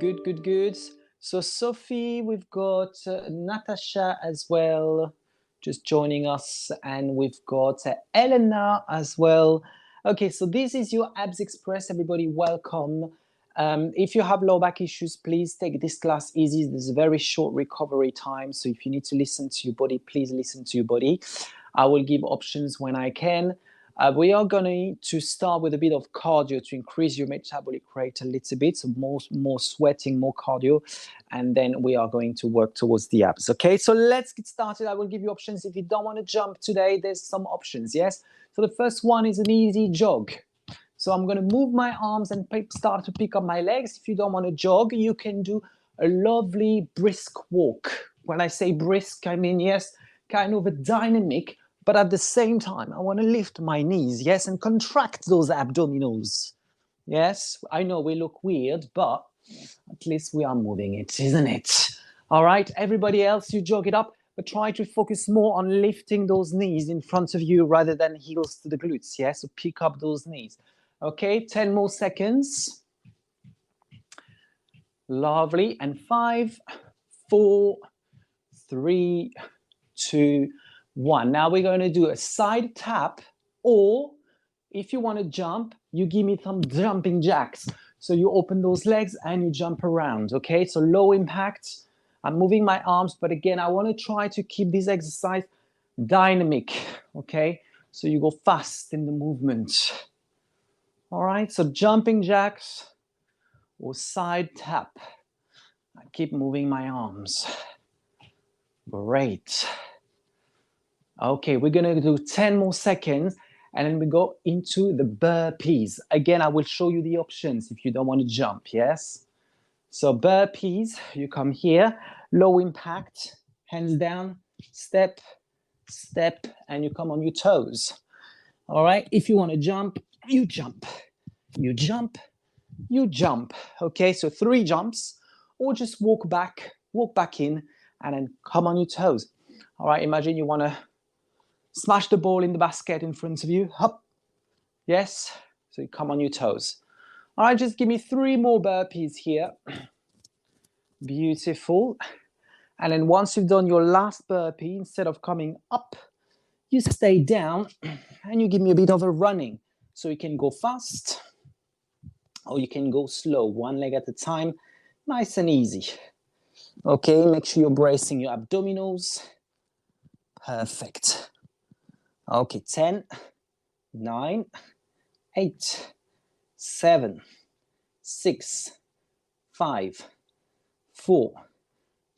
Good, good, good. So Sophie, we've got Natasha as well, just joining us, and we've got Elena as well. Okay, so this is your Abs Express. Everybody, welcome. If you have low back issues, please take this class easy. There's a very short recovery time, so if you need to listen to your body, please listen to your body. I will give options when I can. We are going to start with a bit of cardio to increase your metabolic rate a little bit, so more sweating, more cardio, and then we are going to work towards the abs. Okay, so let's get started. I will give you options. If you don't want to jump today, there's some options, yes? So the first one is an easy jog. So I'm going to move my arms and start to pick up my legs. If you don't want to jog, you can do a lovely brisk walk. When I say brisk, I mean, yes, kind of a dynamic, but at the same time, I want to lift my knees, yes, and contract those abdominals. Yes, I know we look weird, but at least we are moving it, isn't it? All right, everybody else, you jog it up, but try to focus more on lifting those knees in front of you rather than heels to the glutes, yes? So pick up those knees. Okay, 10 more seconds. Lovely. And 5, 4, 3, 2, 1. Now we're going to do a side tap, or if you want to jump, you give me some jumping jacks. So you open those legs and you jump around, okay? So low impact. I'm moving my arms, but again, I want to try to keep this exercise dynamic, okay? So you go fast in the movement. All right, so jumping jacks or side tap. I keep moving my arms. Great. Okay, we're going to do 10 more seconds, and then we go into the burpees. Again, I will show you the options if you don't want to jump, yes? So burpees, you come here, low impact, hands down, step, step, and you come on your toes. All right, if you want to jump, you jump. You jump, you jump. Okay, so 3 jumps, or just walk back in, and then come on your toes. All right, imagine you want to smash the ball in the basket in front of you. Hop. Yes, so you come on your toes. All right, just give me 3 more burpees here. Beautiful. And then once you've done your last burpee, instead of coming up, you stay down and you give me a bit of a running. So you can go fast, or you can go slow, 1 leg at a time, nice and easy. Okay, make sure you're bracing your abdominals. Perfect. Okay, 10, 9, 8, 7, 6, 5, 4,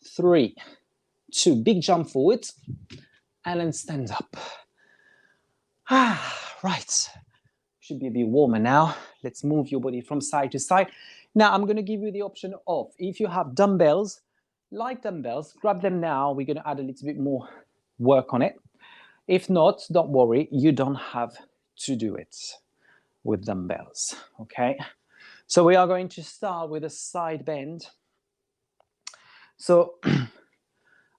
3, 2. Big jump forward, and then stand up. Right. Should be a bit warmer now. Let's move your body from side to side. Now, I'm going to give you the option of, if you have dumbbells, light dumbbells, grab them now. We're going to add a little bit more work on it. If not, don't worry. You don't have to do it with dumbbells, okay? So we are going to start with a side bend. So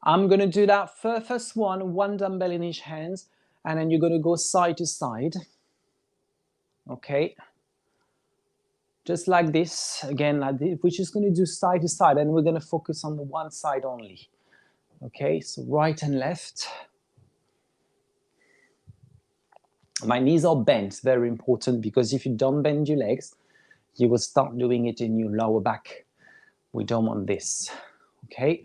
I'm going to do that first one dumbbell in each hand, and then you're going to go side to side. Okay, just like this, again, we're just going to do side to side, and we're going to focus on the one side only. Okay, so right and left. My knees are bent, very important, because if you don't bend your legs, you will start doing it in your lower back. We don't want this, okay?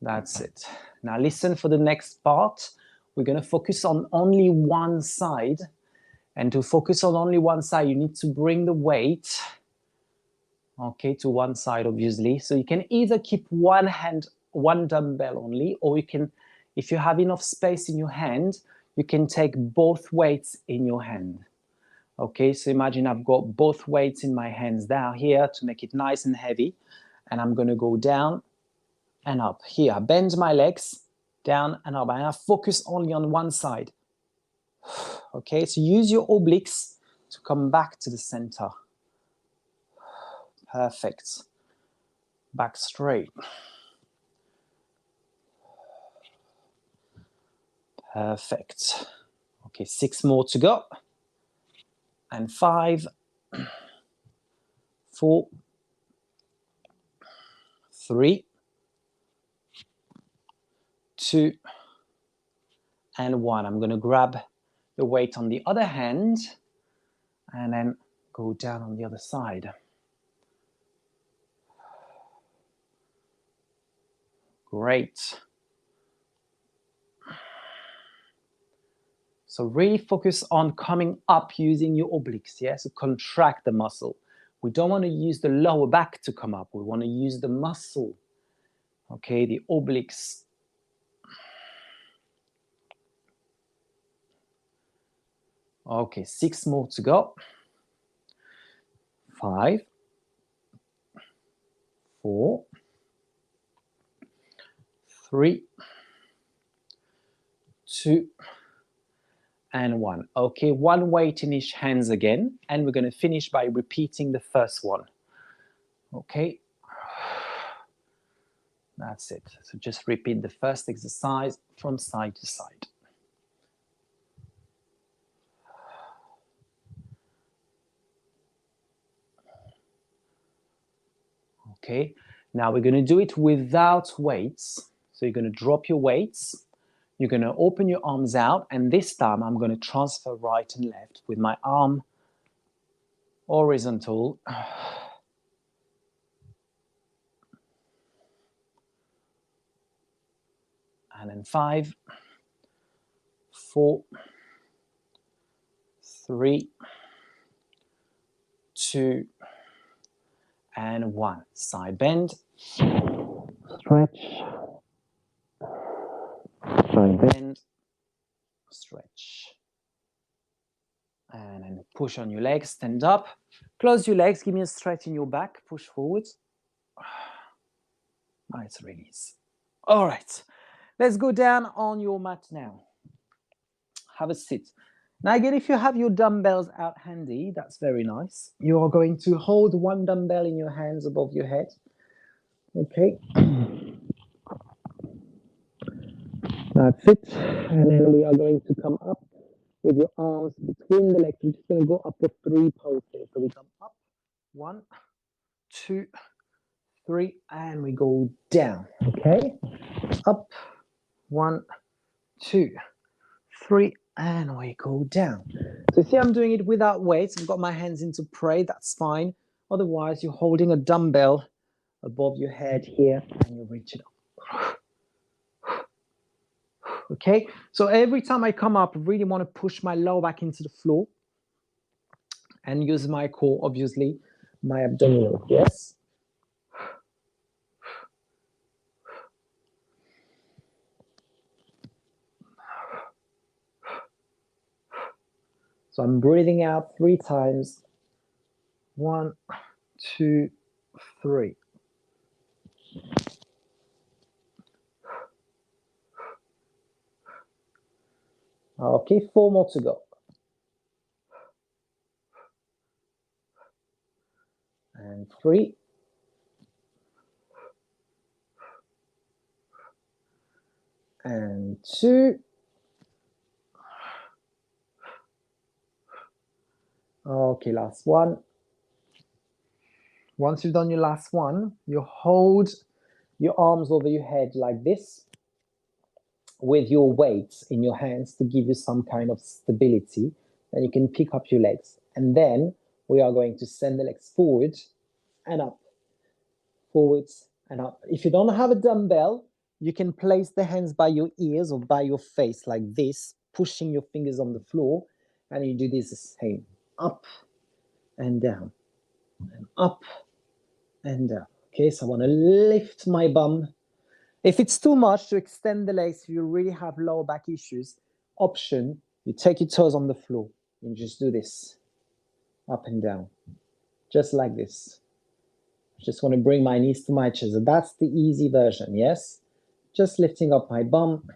That's it. Now listen for the next part. We're going to focus on only one side. And to focus on only one side, you need to bring the weight, okay, to one side, obviously. So you can either keep one hand, one dumbbell only, or you can, if you have enough space in your hand, you can take both weights in your hand. Okay, so imagine I've got both weights in my hands down here to make it nice and heavy. And I'm going to go down and up. Here, I bend my legs, down and up. And I focus only on one side. Okay, so use your obliques to come back to the center. Perfect. Back straight. Perfect. Okay, 6 more to go. And 5, 4, 3, 2, and 1. I'm going to grab the weight on the other hand and then go down on the other side. Great. So really focus on coming up using your obliques, yeah? So contract the muscle. We don't want to use the lower back to come up. We want to use the muscle, okay, the obliques. Okay, 6 more to go. 5, 4, 3, 2, and 1. Okay, one weight in each hands again, and we're going to finish by repeating the first one. Okay, that's it. So just repeat the first exercise from side to side. Okay, now we're going to do it without weights. So you're going to drop your weights. You're going to open your arms out, and this time I'm going to transfer right and left with my arm horizontal. And then 5, 4, 3, 2, and 1. Side bend. Stretch. Side bend. Stretch. And then push on your legs, stand up. Close your legs, give me a stretch in your back, push forward. Nice release. All right, let's go down on your mat now. Have a sit. Now again, if you have your dumbbells out handy, that's very nice. You are going to hold one dumbbell in your hands above your head. Okay. That's it. And then we are going to come up with your arms between the legs. We're just going to go up for 3 pulses. So we come up, 1, 2, 3, and we go down. Okay. Up, 1, 2, 3, and we go down. So see, I'm doing it without weights. I've got my hands into pray. That's fine. Otherwise, you're holding a dumbbell above your head here, and you reach it up. Okay, so every time I come up, I really want to push my lower back into the floor and use my core, obviously, my abdominal. Yes. So I'm breathing out 3 times. 1, 2, 3. Okay, 4 more to go. And 3. And 2. Okay, last one. Once you've done your last one, you hold your arms over your head like this with your weights in your hands to give you some kind of stability. Then you can pick up your legs. And then we are going to send the legs forward and up, forwards and up. If you don't have a dumbbell, you can place the hands by your ears or by your face like this, pushing your fingers on the floor, and you do this the same, up and down, and up and down. Okay, so I want to lift my bum. If it's too much to extend the legs, if you really have lower back issues, option, you take your toes on the floor and just do this, up and down, just like this. Just want to bring my knees to my chest. That's the easy version, yes? Just lifting up my bum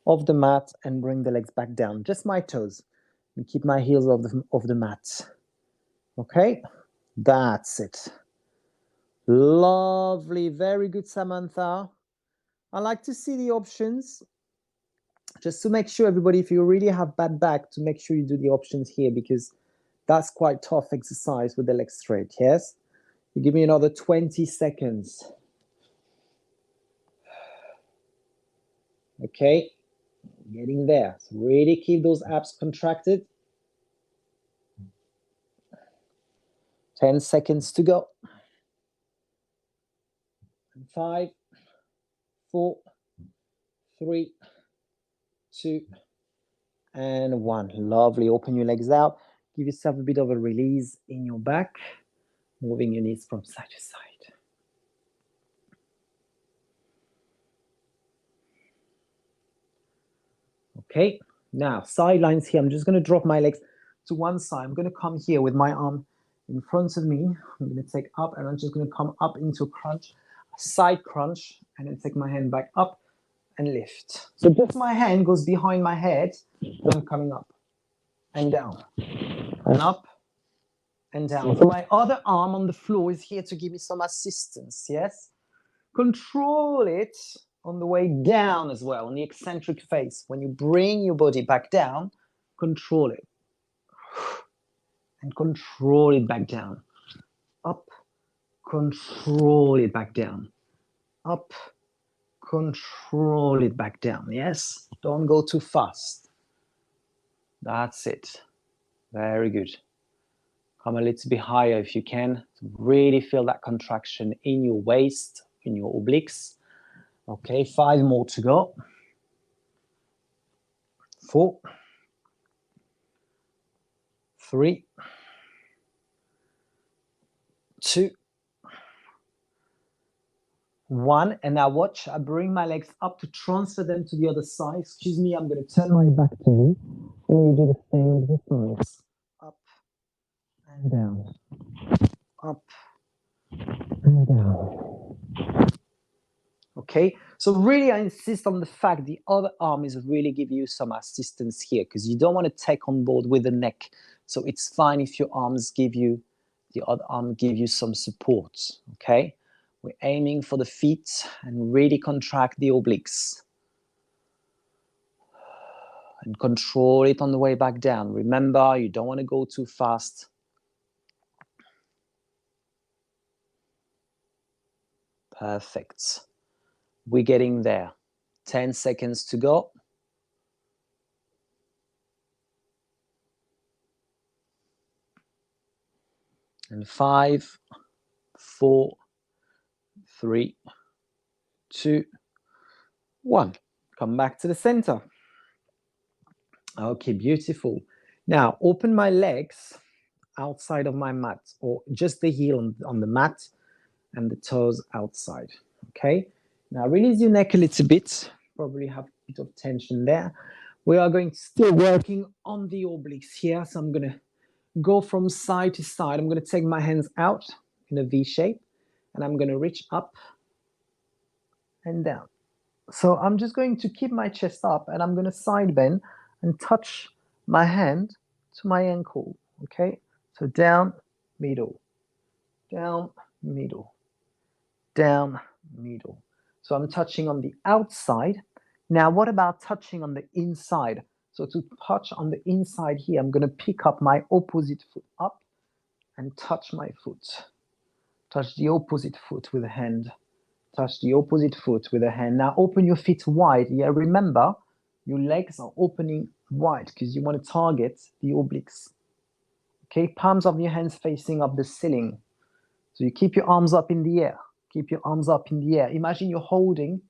off the mat and bring the legs back down. Just my toes. And keep my heels off the mat. Okay? That's it. Lovely. Very good, Samantha. I like to see the options. Just to make sure, everybody, if you really have bad back, to make sure you do the options here, because that's quite tough exercise with the legs straight, yes? You give me another 20 seconds. Okay, getting there. So really keep those abs contracted. 10 seconds to go. 5, 4, 3, 2, and 1. Lovely. Open your legs out. Give yourself a bit of a release in your back, moving your knees from side to side. Okay, now sidelines here. I'm just going to drop my legs to one side. I'm going to come here with my arm in front of me. I'm going to take up, and I'm just going to come up into a crunch, a side crunch, and then take my hand back up and lift. So just my hand goes behind my head, and I'm coming up and down, and up and down. So my other arm on the floor is here to give me some assistance, yes? Control it on the way down as well, on the eccentric face. When you bring your body back down, control it. And control it back down. Up, control it back down. Up, control it back down. Yes? Don't go too fast. That's it. Very good. Come a little bit higher if you can. Really feel that contraction in your waist, in your obliques. Okay, 5 more to go. 4, 3, 2, 1. And now watch, I bring my legs up to transfer them to the other side. Excuse me, I'm going to turn my back to you. And you do the same with the sides. Up and down. Up and down. Okay, so really I insist on the fact the other arm is really giving you some assistance here, because you don't want to take on board with the neck. So it's fine if your arms give you, the other arm give you some support, okay? We're aiming for the feet and really contract the obliques. And control it on the way back down. Remember, you don't want to go too fast. Perfect. We're getting there. 10 seconds to go. And 5, 4, 3, 2, 1. Come back to the center. Okay, beautiful. Now, open my legs outside of my mat, or just the heel on the mat and the toes outside. Okay, now release your neck a little bit. Probably have a bit of tension there. We are going to still working on the obliques here. So I'm going to go from side to side. I'm going to take my hands out in a V shape, and I'm going to reach up and down. So I'm just going to keep my chest up, and I'm going to side bend and touch my hand to my ankle. Okay, so down, middle, down, middle, down, middle. So I'm touching on the outside. Now, what about touching on the inside? So to touch on the inside here, I'm going to pick up my opposite foot up and touch my foot. Touch the opposite foot with a hand. Touch the opposite foot with a hand. Now open your feet wide. Yeah, remember, your legs are opening wide because you want to target the obliques. Okay, palms of your hands facing up the ceiling. So you keep your arms up in the air. Keep your arms up in the air. Imagine you're holding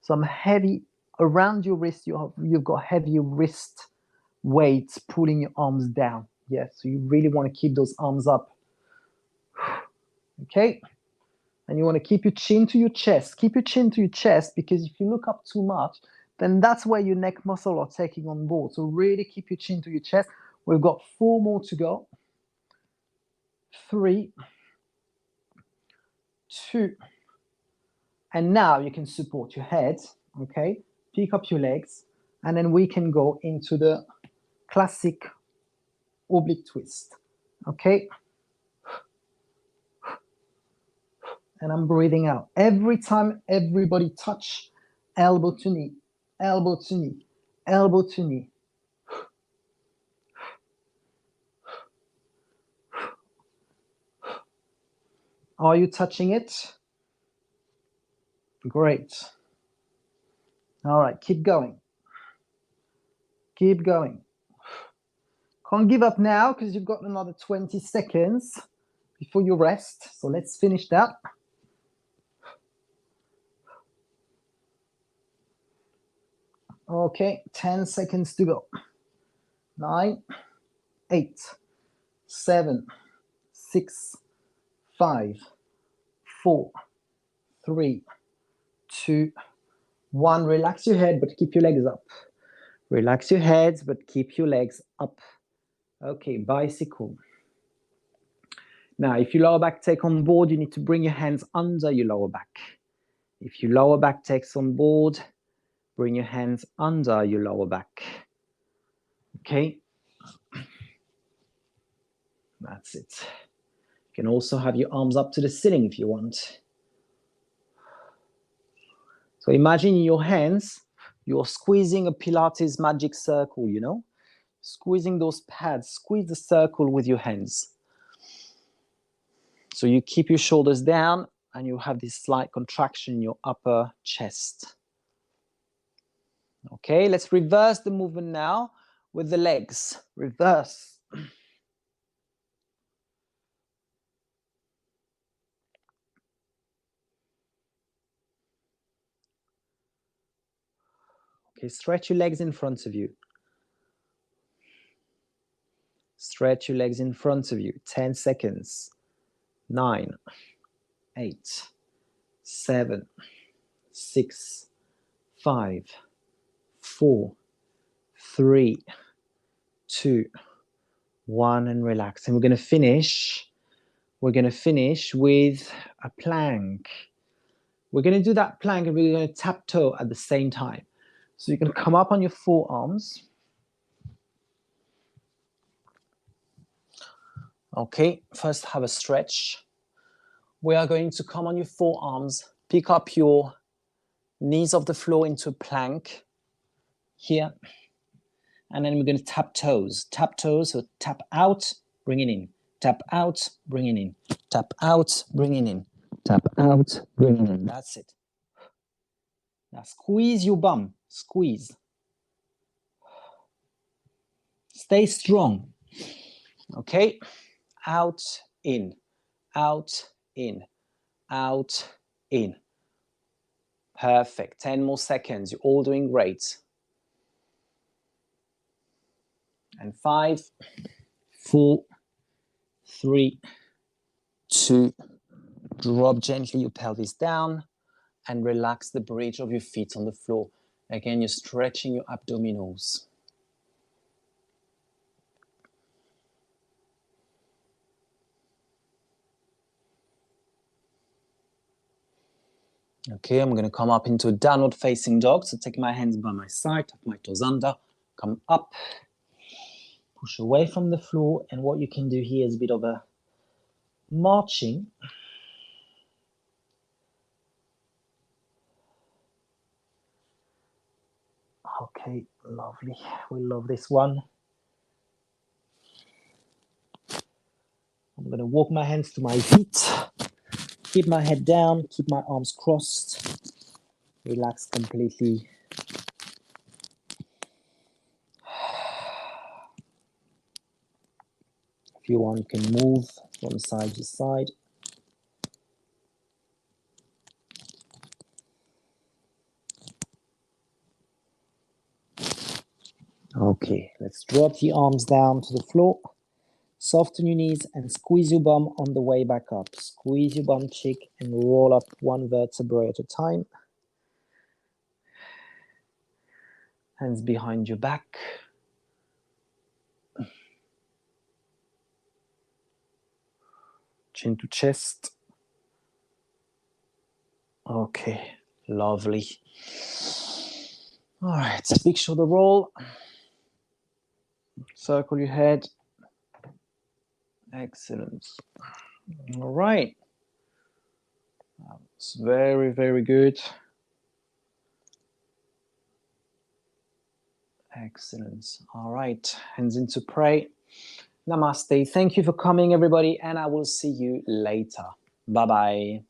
some heavy, around your wrist, you've got heavy wrist weights pulling your arms down. Yes, so you really want to keep those arms up. Okay, and you want to keep your chin to your chest. Keep your chin to your chest, because if you look up too much, then that's where your neck muscle are taking on board. So really keep your chin to your chest. We've got 4 more to go. 3, 2, and now you can support your head, okay? Pick up your legs, and then we can go into the classic oblique twist, okay? And I'm breathing out. Every time, everybody touch, elbow to knee, elbow to knee, elbow to knee. Are you touching it? Great. All right, keep going. Keep going. Can't give up now because you've got another 20 seconds before you rest. So let's finish that. Okay, 10 seconds to go. 9, 8, 7, 6, 5, 4, 3, 2, 1. Relax your head, but keep your legs up. Relax your head, but keep your legs up. Okay, bicycle. Now, if your lower back take on board, you need to bring your hands under your lower back. If your lower back takes on board, bring your hands under your lower back. Okay? That's it. You can also have your arms up to the ceiling if you want. So imagine in your hands, you're squeezing a Pilates magic circle, you know? Squeezing those pads, squeeze the circle with your hands. So you keep your shoulders down and you have this slight contraction in your upper chest. Okay, let's reverse the movement now with the legs. Reverse. Okay, stretch your legs in front of you. Stretch your legs in front of you. 10 seconds. 9, 8, 7, 6, 5, 4, 3, 2, 1, and relax. And we're going to finish with a plank. We're going to do that plank and we're going to tap toe at the same time. So you can come up on your forearms. Okay, first have a stretch. We are going to come on your forearms, pick up your knees off the floor into a plank here. And then we're going to tap toes. Tap toes, so tap out, bring it in. Tap out, bring it in. Tap out, bring it in. Tap out, bring it in. That's it. Now squeeze your bum. Squeeze. Stay strong. Okay? Out, in. Out, in. Out, in. Perfect. 10 more seconds. You're all doing great. And 5, 4, 3, 2. Drop gently your pelvis down and relax the bridge of your feet on the floor. Again, you're stretching your abdominals. Okay, I'm going to come up into a downward facing dog. So take my hands by my side, tuck my toes under, come up, push away from the floor. And what you can do here is a bit of a marching. Okay, lovely. We love this one. I'm going to walk my hands to my feet. Keep my head down, keep my arms crossed. Relax completely. If you want, you can move from side to side. Okay, let's drop the arms down to the floor. Soften your knees and squeeze your bum on the way back up. Squeeze your bum cheek and roll up one vertebrae at a time. Hands behind your back. Chin to chest. Okay, lovely. All right, big shoulder roll. Circle your head. Excellent. All right. It's very, very good. Excellent. All right, hands into pray. Namaste. Thank you for coming, everybody, and I will see you later. Bye-bye.